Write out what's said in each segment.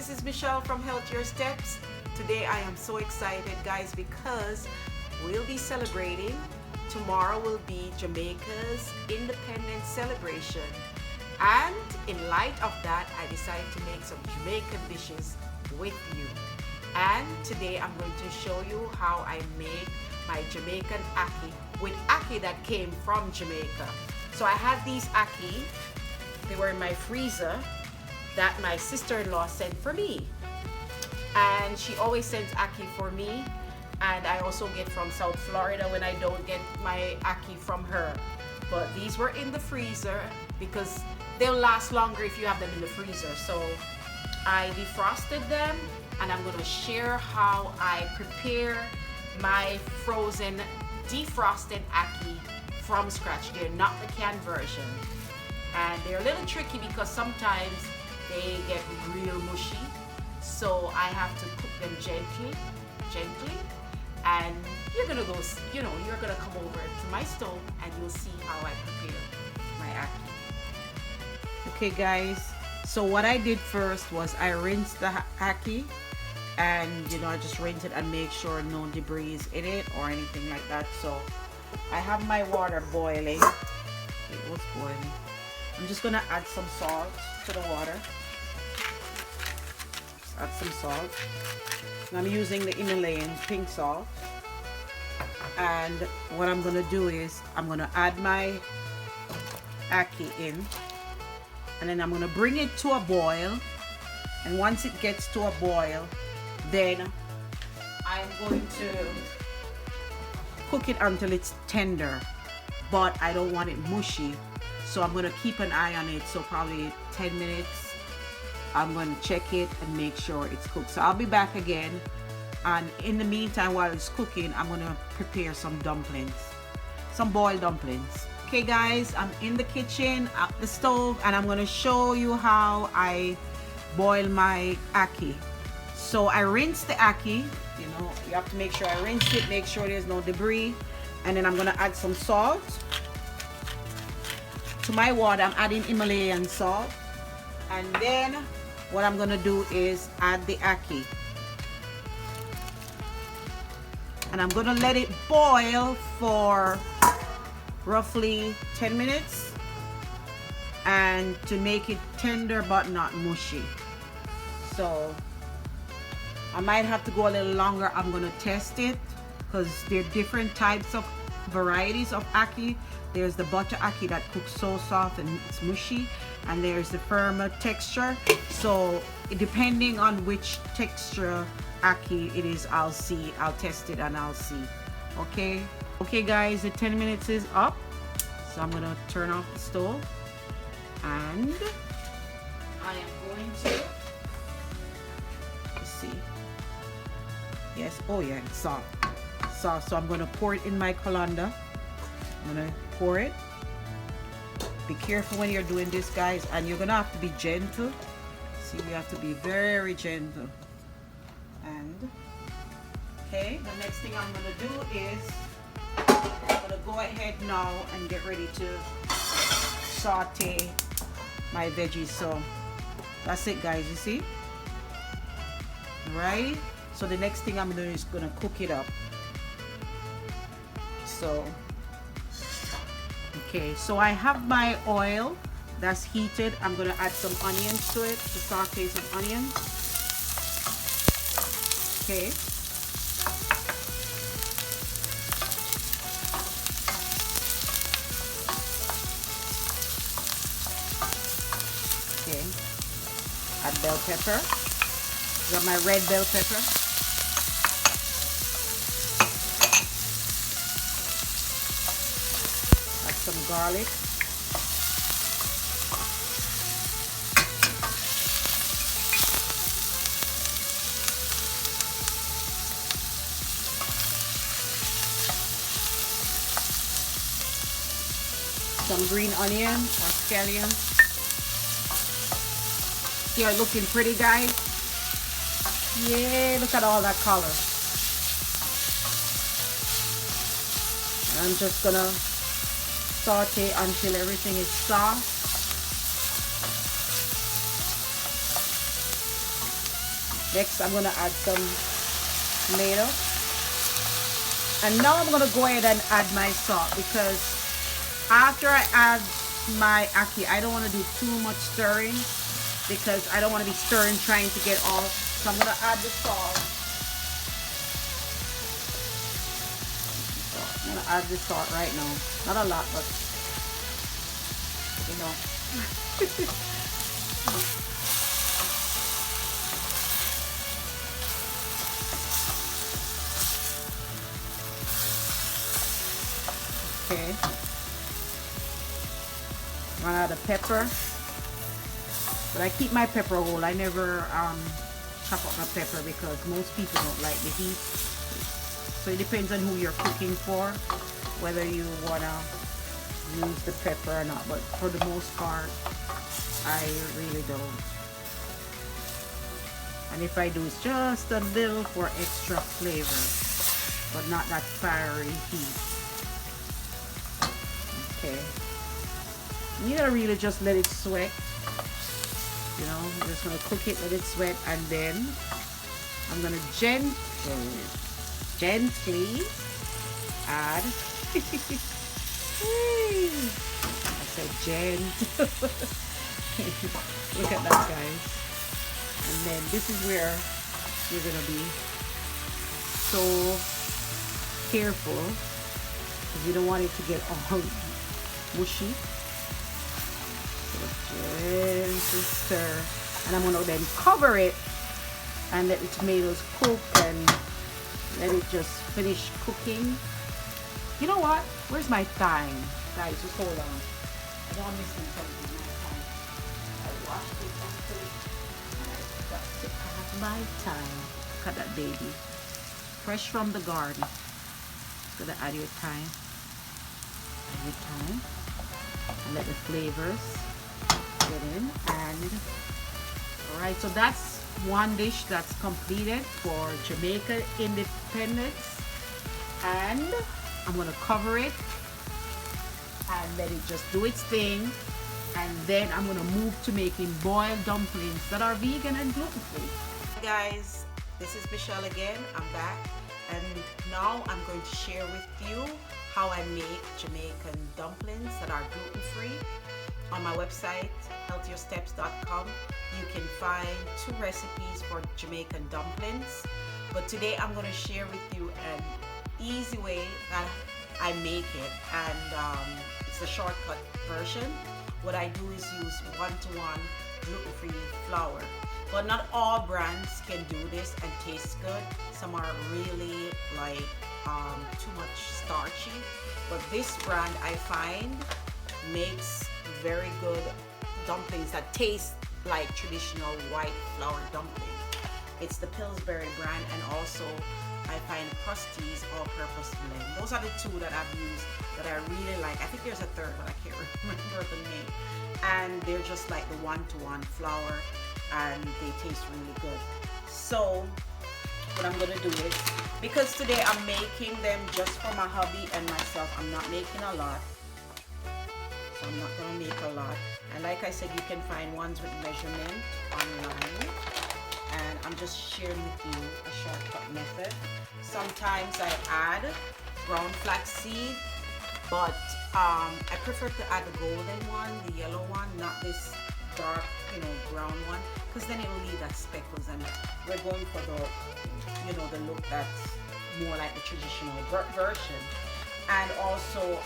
this is Michelle from Healthier Steps. Today I am so excited, guys, because we'll be celebrating. Tomorrow will be Jamaica's independence celebration. And in light of that, I decided to make some Jamaican dishes with you. And today I'm going to show you how I make my Jamaican ackee with ackee that came from Jamaica. So I have these ackee. They were in my freezer that my sister-in-law sent for me. And she always sends ackee for me. And I also get from South Florida when I don't get my ackee from her. But these were in the freezer because they'll last longer if you have them in the freezer. So I defrosted them, and I'm gonna share how I prepare my frozen defrosted ackee from scratch. They're not the canned version. And they're a little tricky because sometimes they get real mushy. So I have to cook them gently. And you're gonna go, you're gonna come over to my stove and you'll see how I prepare my ackee. Okay guys, so what I did first was I rinsed the ackee, and I just rinse it and make sure no debris is in it or anything like that. So I have my water boiling. It was boiling. I'm just gonna add some salt to the water. Just add some salt. I'm using the Himalayan pink salt. And what I'm gonna do is I'm gonna add my ackee in, and then I'm gonna bring it to a boil. And once it gets to a boil, then I'm going to cook it until it's tender, but I don't want it mushy. So I'm gonna keep an eye on it. So probably 10 minutes. I'm going to check it and make sure it's cooked. So I'll be back again, and in the meantime, while it's cooking, I'm going to prepare some dumplings, some boiled dumplings. Okay guys, I'm in the kitchen at the stove, and I'm going to show you how I boil my ackee. So I rinse the ackee. You have to make sure I rinse it, make sure there's no debris, and then I'm going to add some salt to my water. I'm adding Himalayan salt, and then what I'm gonna do is add the ackee, and I'm gonna let it boil for roughly 10 minutes, and to make it tender but not mushy. So I might have to go a little longer. I'm gonna test it because there are different types of varieties of ackee. There's the butter ackee that cooks so soft and it's mushy, and there's the firmer texture. So depending on which texture ackee it is, I'll test it and I'll see. Okay guys, the 10 minutes is up, so I'm gonna turn off the stove, and I am going to, let's see, yes, oh yeah, it's soft. So I'm gonna pour it in my colander. I'm gonna pour it. Be careful when you're doing this, guys, and you're gonna have to be gentle. See, you have to be very gentle. And okay, the next thing I'm gonna do is I'm gonna go ahead now and get ready to saute my veggies. So that's it, guys, you see. Right, so the next thing I'm doing is gonna cook it up. So okay, so I have my oil that's heated. I'm gonna add some onions to it, to saute some onions. Okay. Okay. Add bell pepper. Got my red bell pepper. Some garlic, some green onion or scallion. They are looking pretty, guys. Yeah, look at all that color. And I'm just gonna saute until everything is soft. Next, I'm gonna add some tomato. And now I'm gonna go ahead and add my salt, because after I add my ackee, I don't want to do too much stirring, because I don't want to be stirring trying to get all. So I'm gonna add the salt. I'm gonna add the salt right now. Not a lot, but you know. Okay. I'm gonna add a pepper, but I keep my pepper whole. I never chop up my pepper because most people don't like the heat. So it depends on who you're cooking for, whether you wanna use the pepper or not. But for the most part, I really don't. And if I do, it's just a little for extra flavor, but not that fiery heat. Okay. You gotta really just let it sweat. You know, I'm just gonna cook it, let it sweat, and then I'm gonna gently add. I said gentle. Look at that, guys. And then this is where you're gonna be so careful, because you don't want it to get all mushy. Gentle stir, and I'm gonna then cover it and let the tomatoes cook and let it just finish cooking. You know what? Where's my thyme? Guys, just hold on. I don't want to miss something. I washed it and put it, and I got to add my thyme. Look at that baby, fresh from the garden. Gonna add your thyme. Add your thyme, and let the flavors get in. And all right, so that's one dish that's completed for Jamaica Independence, and I'm gonna cover it and let it just do its thing, and then I'm gonna move to making boiled dumplings that are vegan and gluten-free. Hey guys, this is Michelle again. I'm back, and now I'm going to share with you how I make Jamaican dumplings that are gluten-free. On my website, healthiersteps.com, you can find 2 recipes for Jamaican dumplings. But today I'm going to share with you an easy way that I make it, and it's a shortcut version. What I do is use 1-to-1 gluten-free flour. But not all brands can do this and taste good. Some are really like too much starchy. But this brand, I find, makes very good dumplings that taste like traditional white flour dumpling. It's the Pillsbury brand, and also I find Krusty's all-purpose blend. Those are the 2 that I've used that I really like. I think there's a third, but I can't remember the name. And they're just like the 1-to-1 flour, and they taste really good. So what I'm gonna do is, because today I'm making them just for my hubby and myself, I'm not making a lot. So I'm not gonna make a lot. And like I said, you can find ones with measurement online. And I'm just sharing with you a shortcut method. Sometimes I add brown flax seed, but I prefer to add the golden one, the yellow one, not this dark, brown one, because then it will leave that speckles, and we're going for the, the look that's more like the traditional version. And also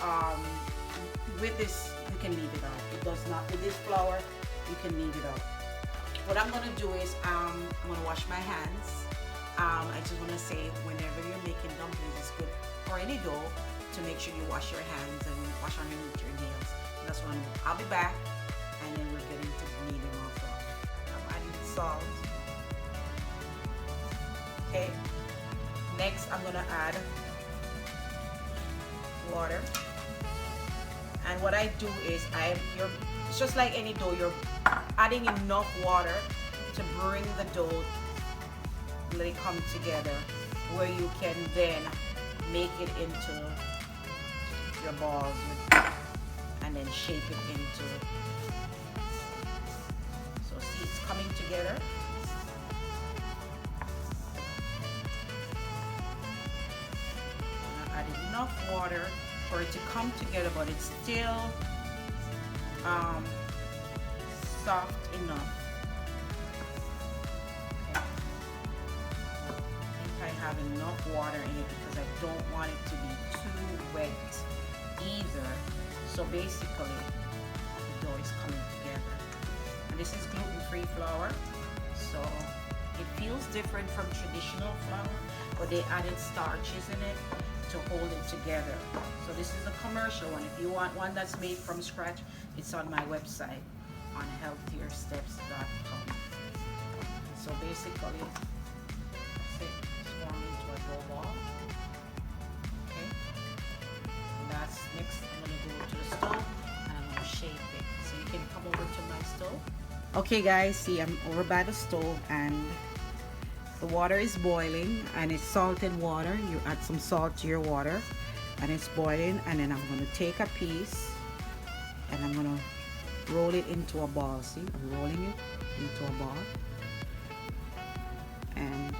with this, you can leave it out. It does not, with this flour, you can leave it out. What I'm gonna do is I'm gonna wash my hands. I just wanna say, whenever you're making dumplings, it's good, or any dough, to make sure you wash your hands and wash underneath your nails. That's what I'm doing. I'll be back, and then we'll get into kneading off. I'm adding salt. Okay. Next, I'm gonna add water. And what I do is it's just like any dough, you're adding enough water to bring the dough, let it come together, where you can then make it into your balls and then shape it into. So see, it's coming together. enough water for it to come together, but it's still soft enough. Okay. I think I have enough water in it because I don't want it to be too wet either. So basically, the dough is coming together. And this is gluten-free flour, so it feels different from traditional flour, but they added starches in it to hold it together. So this is a commercial one. If you want one that's made from scratch, it's on my website on healthiersteps.com. So basically, that's it. Form into a dough ball. Okay. And that's next. I'm gonna go to the stove and I'm gonna shape it. So you can come over to my stove. Okay, guys. See, I'm over by the stove and the water is boiling, and it's salted water. You add some salt to your water and it's boiling, and then I'm going to take a piece and I'm going to roll it into a ball. See, I'm rolling it into a ball, and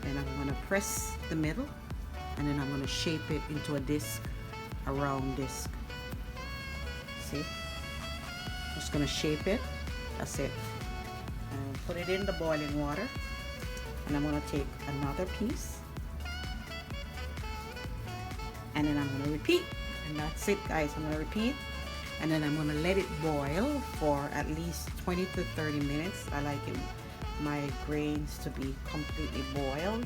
then I'm going to press the middle, and then I'm going to shape it into a disc, a round disc. See, just going to shape it. That's it. And put it in the boiling water. And I'm going to take another piece, and then I'm going to repeat, and that's it, guys. I'm going to repeat, and then I'm going to let it boil for at least 20 to 30 minutes. I like it, my grains to be completely boiled.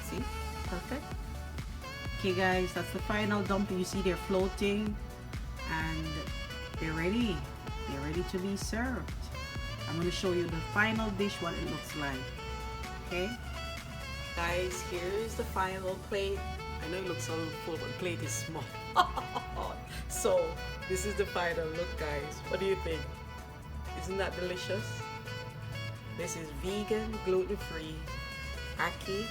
See, perfect. Okay, guys, that's the final dumpling. You see they're floating. And they're ready. They're ready to be served. I'm going to show you the final dish, what it looks like. Okay? Guys, here's the final plate. I know it looks a little full, but the plate is small. So, this is the final look, guys. What do you think? Isn't that delicious? This is vegan, gluten-free ackee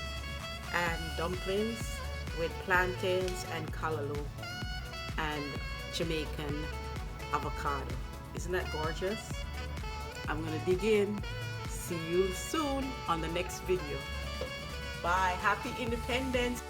and dumplings with plantains and callaloo and Jamaican avocado. Isn't that gorgeous? I'm gonna dig in. See you soon on the next video. Bye. Happy Independence.